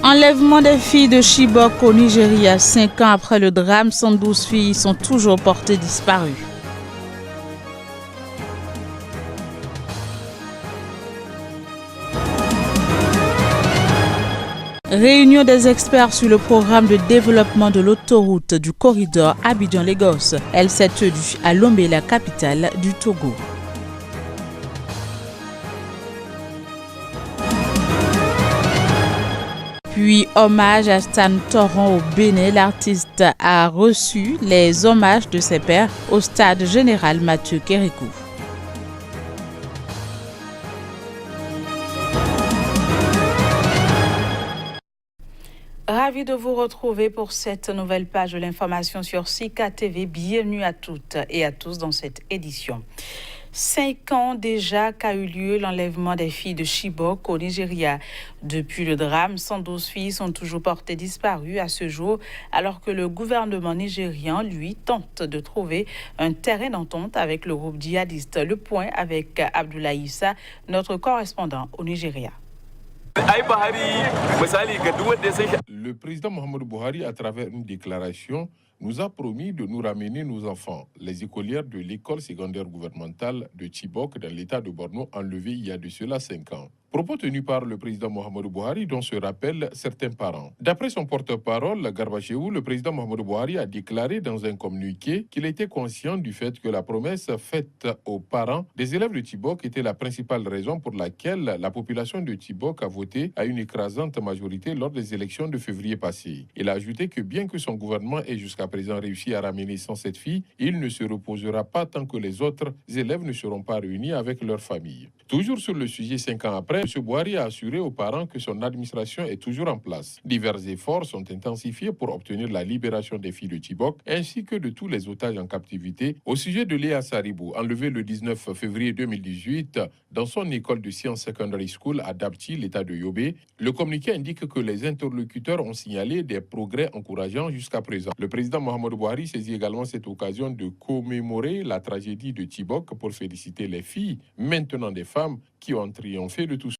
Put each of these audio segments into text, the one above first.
Enlèvement des filles de Chibok au Nigeria. 5 ans après le drame, 112 filles sont toujours portées disparues. Réunion des experts sur le programme de développement de l'autoroute du corridor Abidjan-Lagos. Elle s'est tenue à Lomé, la capitale du Togo. Puis, hommage à Stan Torrent au Bénin, l'artiste a reçu les hommages de ses pairs au stade général Mathieu Kérékou. Ravi de vous retrouver pour cette nouvelle page de l'information sur Sika TV. Bienvenue à toutes et à tous dans cette édition. 5 ans déjà qu'a eu lieu l'enlèvement des filles de Chibok au Nigeria. Depuis le drame, 112 filles sont toujours portées disparues à ce jour, alors que le gouvernement nigérian, lui, tente de trouver un terrain d'entente avec le groupe djihadiste. Le point avec Abdoulaye Issa, notre correspondant au Nigeria. Le président Mohamed Buhari, à travers une déclaration, nous a promis de nous ramener nos enfants, les écolières de l'école secondaire gouvernementale de Chibok dans l'état de Borno, enlevées il y a de cela 5 ans. Propos tenus par le président Mohamed Buhari, dont se rappellent certains parents. D'après son porte-parole, Garba Shehu, le président Mohamed Buhari a déclaré dans un communiqué qu'il était conscient du fait que la promesse faite aux parents des élèves de Chibok était la principale raison pour laquelle la population de Chibok a voté à une écrasante majorité lors des élections de février passé. Il a ajouté que bien que son gouvernement ait jusqu'à présent réussi à ramener 107 filles, il ne se reposera pas tant que les autres élèves ne seront pas réunis avec leurs familles. Toujours sur le sujet 5 ans après, M. Buhari a assuré aux parents que son administration est toujours en place. Divers efforts sont intensifiés pour obtenir la libération des filles de Chibok ainsi que de tous les otages en captivité. Au sujet de Léa Saribou, enlevée le 19 février 2018 dans son école de Science Secondary School à Dapchi, l'état de Yobe, le communiqué indique que les interlocuteurs ont signalé des progrès encourageants jusqu'à présent. Le président Mohamed Buhari saisit également cette occasion de commémorer la tragédie de Chibok pour féliciter les filles, maintenant des femmes, qui ont triomphé de tout ça.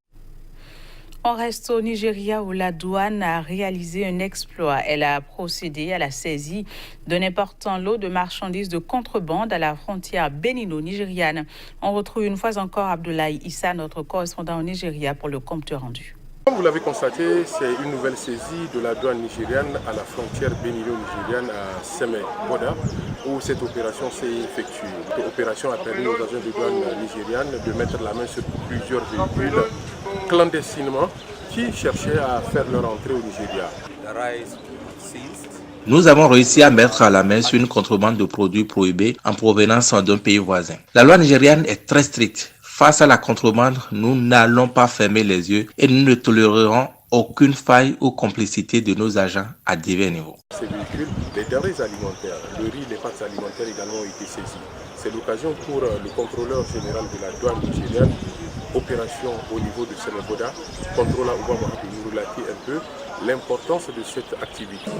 On reste au Nigeria où la douane a réalisé un exploit. Elle a procédé à la saisie d'un important lot de marchandises de contrebande à la frontière bénino-nigériane. On retrouve une fois encore Abdoulaye Issa, notre correspondant au Nigeria, pour le compte rendu. Comme vous l'avez constaté, c'est une nouvelle saisie de la douane nigériane à la frontière bénino-nigériane à Seme-Boda, où cette opération s'est effectuée. Cette opération a permis aux agents de douane nigériane de mettre la main sur plusieurs véhicules clandestinement qui cherchaient à faire leur entrée au Nigeria. Nous avons réussi à mettre à la main sur une contrebande de produits prohibés en provenance d'un pays voisin. La loi nigériane est très stricte. Face à la contrebande, nous n'allons pas fermer les yeux et nous ne tolérerons aucune faille ou complicité de nos agents à divers niveaux. Ces véhicules, les denrées alimentaires, le riz, les pâtes alimentaires également ont été saisis. C'est l'occasion pour le contrôleur général de la douane nigériane, opération au niveau de Semeboda, contrôle à Obama de nous relater un peu l'importance de cette activité.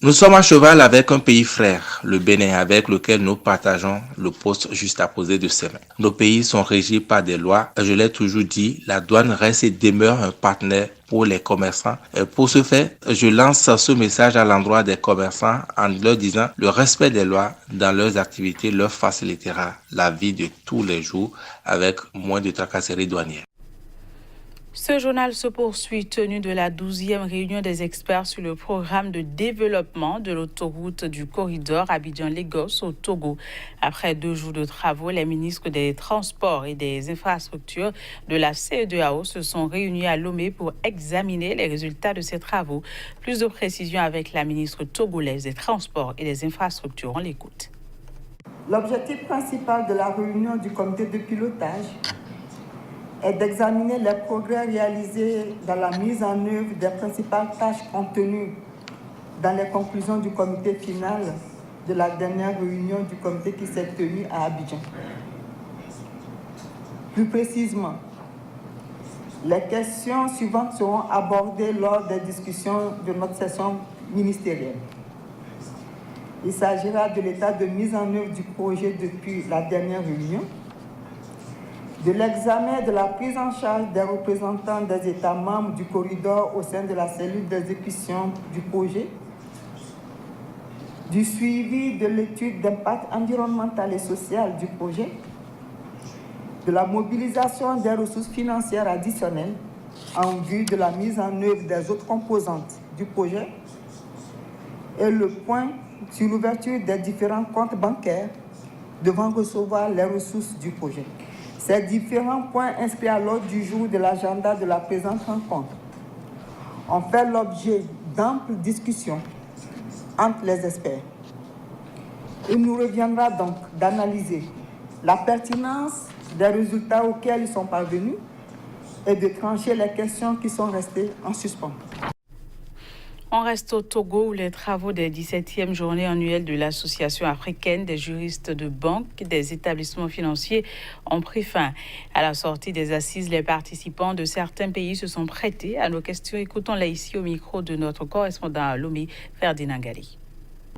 Nous sommes à cheval avec un pays frère, le Bénin, avec lequel nous partageons le poste juste à poser de ses mains. Nos pays sont régis par des lois. Je l'ai toujours dit, la douane reste et demeure un partenaire pour les commerçants. Et pour ce faire, je lance ce message à l'endroit des commerçants en leur disant le respect des lois dans leurs activités leur facilitera la vie de tous les jours avec moins de tracasseries douanières. Ce journal se poursuit tenu de la 12e réunion des experts sur le programme de développement de l'autoroute du corridor Abidjan-Lagos au Togo. Après 2 jours de travaux, les ministres des Transports et des Infrastructures de la CEDEAO se sont réunis à Lomé pour examiner les résultats de ces travaux. Plus de précisions avec la ministre togolaise des Transports et des Infrastructures. On l'écoute. L'objectif principal de la réunion du comité de pilotage est d'examiner les progrès réalisés dans la mise en œuvre des principales tâches contenues dans les conclusions du comité final de la dernière réunion du comité qui s'est tenue à Abidjan. Plus précisément, les questions suivantes seront abordées lors des discussions de notre session ministérielle. Il s'agira de l'état de mise en œuvre du projet depuis la dernière réunion, de l'examen de la prise en charge des représentants des États membres du corridor au sein de la cellule d'exécution du projet, du suivi de l'étude d'impact environnemental et social du projet, de la mobilisation des ressources financières additionnelles en vue de la mise en œuvre des autres composantes du projet, et le point sur l'ouverture des différents comptes bancaires devant recevoir les ressources du projet. Ces différents points inscrits à l'ordre du jour de l'agenda de la présente rencontre ont fait l'objet d'amples discussions entre les experts. Il nous reviendra donc d'analyser la pertinence des résultats auxquels ils sont parvenus et de trancher les questions qui sont restées en suspens. On reste au Togo où les travaux des 17e journées annuelles de l'Association africaine des juristes de banque des établissements financiers ont pris fin. À la sortie des assises, les participants de certains pays se sont prêtés à nos questions. Écoutons-les ici au micro de notre correspondant à Lomé, Ferdinand Gali.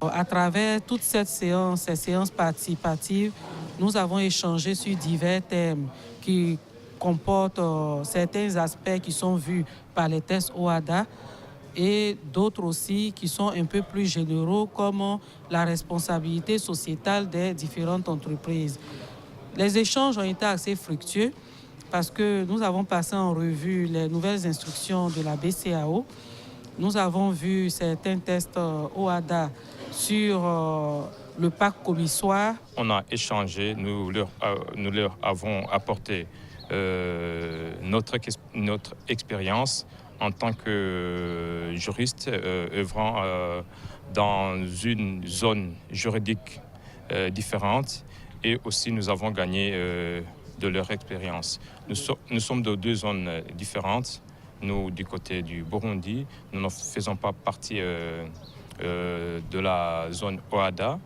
À travers toute cette séance, ces séances participatives, nous avons échangé sur divers thèmes qui comportent certains aspects qui sont vus par les tests OHADA, et d'autres aussi qui sont un peu plus généraux, comme la responsabilité sociétale des différentes entreprises. Les échanges ont été assez fructueux parce que nous avons passé en revue les nouvelles instructions de la BCAO. Nous avons vu certains tests OHADA sur le pacte commissoire. On a échangé, nous leur avons apporté notre expérience en tant que juriste œuvrant dans une zone juridique différente, et aussi nous avons gagné de leur expérience. Nous sommes de deux zones différentes. Nous, du côté du Burundi, nous ne faisons pas partie de la zone OHADA.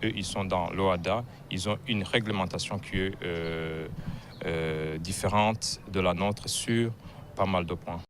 Eux, ils sont dans l'OHADA. Ils ont une réglementation qui est différente de la nôtre sur pas mal de points.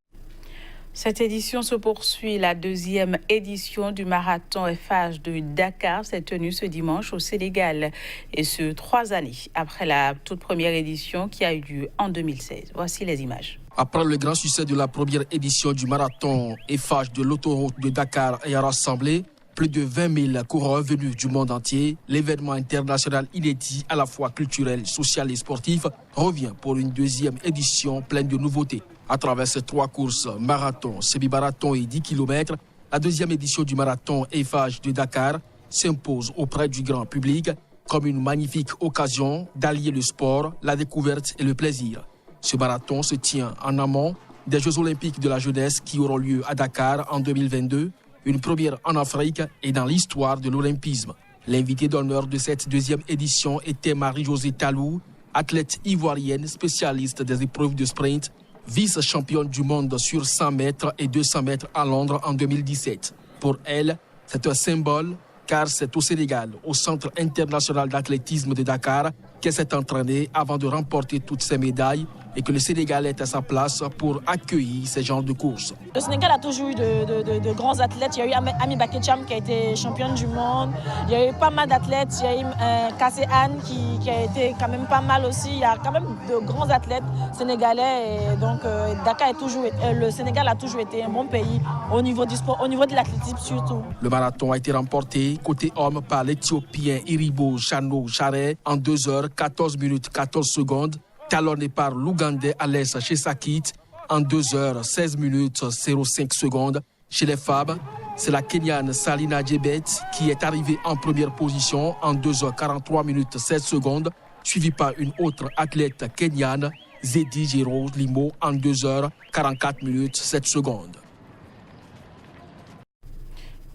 Cette édition se poursuit. La deuxième édition du marathon FH de Dakar s'est tenue ce dimanche au Sénégal, et ce 3 années après la toute première édition qui a eu lieu en 2016. Voici les images. Après le grand succès de la première édition du marathon FH de l'autoroute de Dakar ayant rassemblé plus de 20 000 coureurs venus du monde entier, l'événement international inédit à la fois culturel, social et sportif revient pour une deuxième édition pleine de nouveautés. À travers ces trois courses, marathon, semi-marathon et 10 km, la deuxième édition du marathon FH de Dakar s'impose auprès du grand public comme une magnifique occasion d'allier le sport, la découverte et le plaisir. Ce marathon se tient en amont des Jeux Olympiques de la jeunesse qui auront lieu à Dakar en 2022, une première en Afrique et dans l'histoire de l'olympisme. L'invité d'honneur de cette deuxième édition était Marie-Josée Talou, athlète ivoirienne spécialiste des épreuves de sprint, vice-championne du monde sur 100 mètres et 200 mètres à Londres en 2017. Pour elle, c'est un symbole car c'est au Sénégal, au Centre international d'athlétisme de Dakar, qu'elle s'est entraînée avant de remporter toutes ses médailles et que le Sénégal est à sa place pour accueillir ces genres de courses. Le Sénégal a toujours eu de grands athlètes. Il y a eu Ami Bakecham qui a été championne du monde. Il y a eu pas mal d'athlètes. Il y a eu Kassé Anne qui a été quand même pas mal aussi. Il y a quand même de grands athlètes sénégalais. Et donc Dakar le Sénégal a toujours été un bon pays au niveau du sport, au niveau de l'athlétisme surtout. Le marathon a été remporté côté homme par l'Éthiopien Iribo Chano Chare en 2 heures 14 minutes 14 secondes. Talonné par l'Ougandais Alès Chesakit en 2 heures 16 minutes 05 secondes. Chez les femmes, c'est la Kenyane Salina Djebet qui est arrivée en première position en 2 heures 43 minutes 16 secondes, suivie par une autre athlète kenyane, Zedi Jiro Limo, en 2 heures 44 minutes 7 secondes.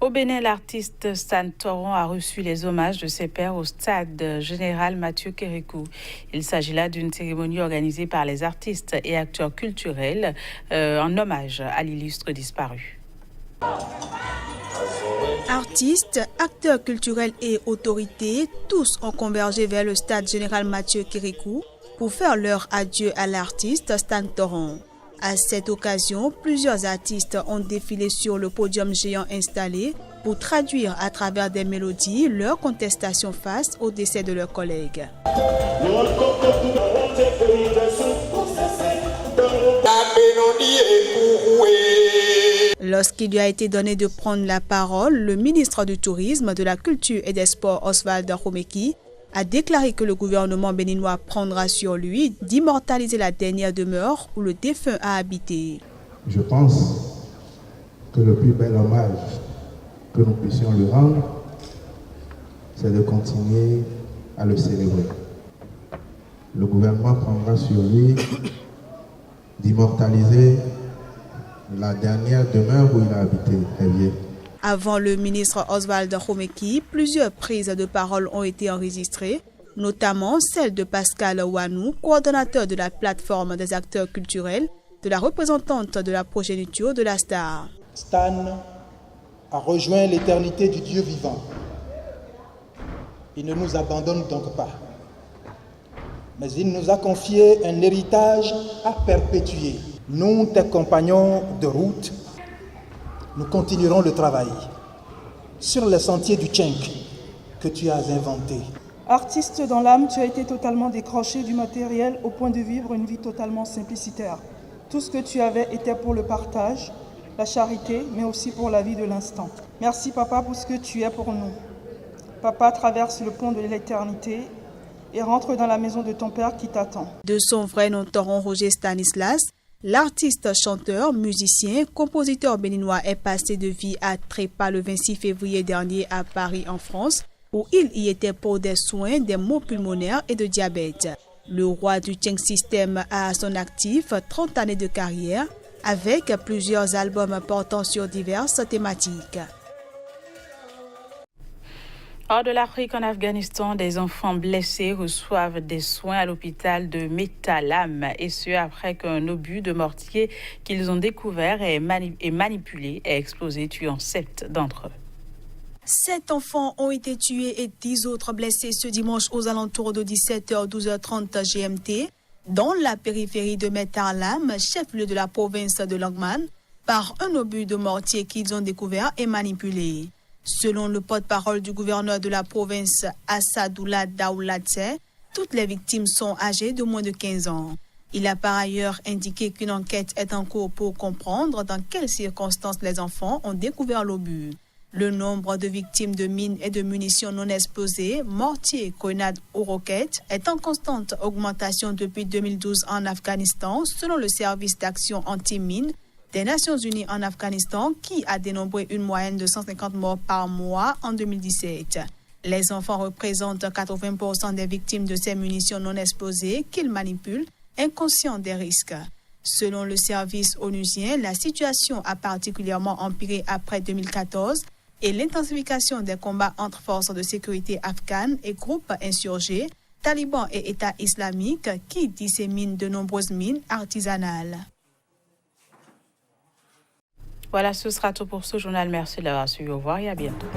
Au Bénin, l'artiste Stan Toron a reçu les hommages de ses pairs au stade général Mathieu Kérékou. Il s'agit là d'une cérémonie organisée par les artistes et acteurs culturels en hommage à l'illustre disparu. Artistes, acteurs culturels et autorités, tous ont convergé vers le stade général Mathieu Kérékou pour faire leur adieu à l'artiste Stan Toron. À cette occasion, plusieurs artistes ont défilé sur le podium géant installé pour traduire à travers des mélodies leur contestation face au décès de leurs collègues. Lorsqu'il lui a été donné de prendre la parole, le ministre du Tourisme, de la Culture et des Sports, Oswald Romeki, a déclaré que le gouvernement béninois prendra sur lui d'immortaliser la dernière demeure où le défunt a habité. Je pense que le plus bel hommage que nous puissions lui rendre, c'est de continuer à le célébrer. Le gouvernement prendra sur lui d'immortaliser la dernière demeure où il a habité, Révier. Avant le ministre Oswald Romeki, plusieurs prises de parole ont été enregistrées, notamment celle de Pascal Wanou, coordonnateur de la plateforme des acteurs culturels, de la représentante de la progéniture de la star. Stan a rejoint l'éternité du Dieu vivant. Il ne nous abandonne donc pas, mais il nous a confié un héritage à perpétuer. Nous, tes compagnons de route, nous continuerons le travail sur les sentiers du Tchenk que tu as inventé. Artiste dans l'âme, tu as été totalement décroché du matériel au point de vivre une vie totalement simplicitaire. Tout ce que tu avais était pour le partage, la charité, mais aussi pour la vie de l'instant. Merci papa pour ce que tu es pour nous. Papa traverse le pont de l'éternité et rentre dans la maison de ton père qui t'attend. De son vrai nom Toron Roger Stanislas, l'artiste, chanteur, musicien, compositeur béninois est passé de vie à trépas le 26 février dernier à Paris en France, où il y était pour des soins des maux pulmonaires et de diabète. Le roi du Tcheng System a à son actif 30 années de carrière, avec plusieurs albums portant sur diverses thématiques. Hors de l'Afrique, en Afghanistan, des enfants blessés reçoivent des soins à l'hôpital de Metalam, et ce après qu'un obus de mortier qu'ils ont découvert et manipulé ait explosé, tuant 7 d'entre eux. 7 enfants ont été tués et 10 autres blessés ce dimanche aux alentours de 17h, 12h30 GMT, dans la périphérie de Metalam, chef-lieu de la province de Langman, par un obus de mortier qu'ils ont découvert et manipulé. Selon le porte-parole du gouverneur de la province, Assadoullah Daoulatse, toutes les victimes sont âgées de moins de 15 ans. Il a par ailleurs indiqué qu'une enquête est en cours pour comprendre dans quelles circonstances les enfants ont découvert l'obus. Le nombre de victimes de mines et de munitions non explosées, mortiers, grenades ou roquettes, est en constante augmentation depuis 2012 en Afghanistan, selon le service d'action anti-mines des Nations Unies en Afghanistan, qui a dénombré une moyenne de 150 morts par mois en 2017. Les enfants représentent 80% des victimes de ces munitions non explosées qu'ils manipulent, inconscients des risques. Selon le service onusien, la situation a particulièrement empiré après 2014 et l'intensification des combats entre forces de sécurité afghanes et groupes insurgés, talibans et État islamique, qui disséminent de nombreuses mines artisanales. Voilà, ce sera tout pour ce journal. Merci de l'avoir suivi. Au revoir et à bientôt.